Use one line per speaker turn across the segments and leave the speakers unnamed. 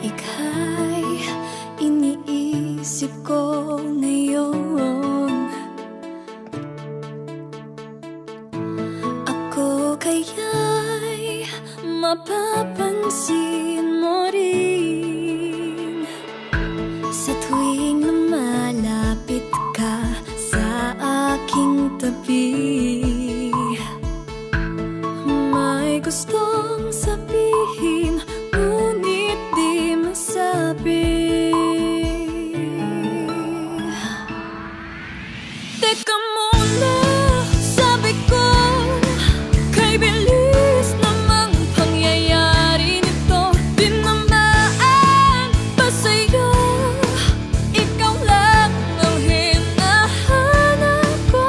Ika'y iniisip ko ngayon. Ako kaya'y mapapansin mo rin sa tuwing lumalapit ka sa aking tabi. May gustong sabihin, ngunit di masabi. Teka muna, sabi ko, kay bilis namang pangyayari nito. Tinamaan pa sa'yo, ikaw lang ang hinahanap ko.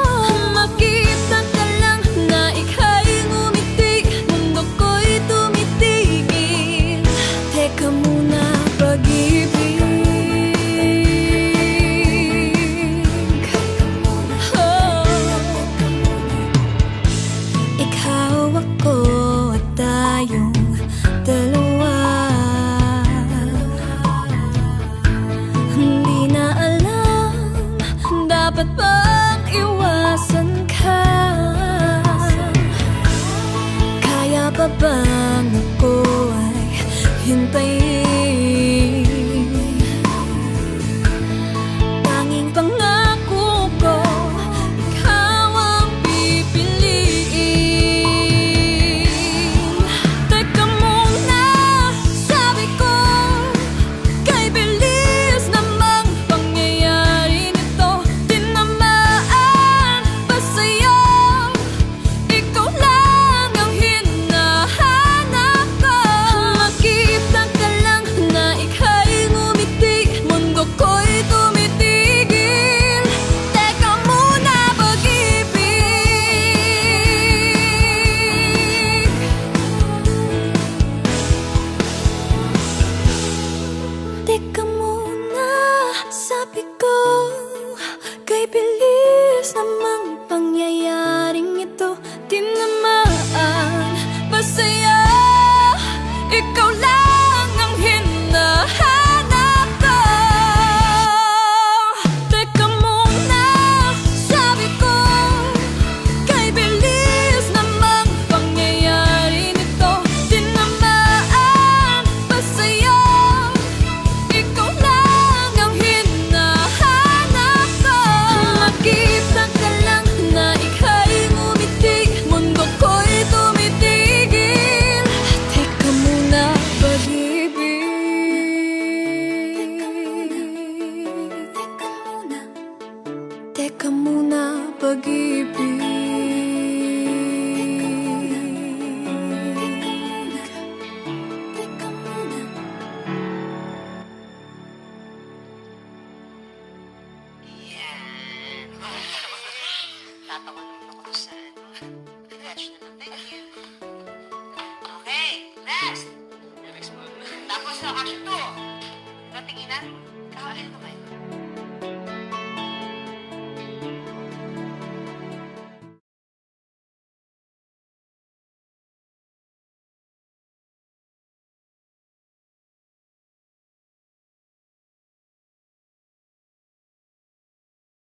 Makita ka lang na ika'y ngumiti, mundo ko'y tumitigil. Teka muna, pag-ibig. Ikaw, ako at tayong dalawa. Hindi na alam, dapat bang iwasan ka? Kaya pa bang ako ay hintayin?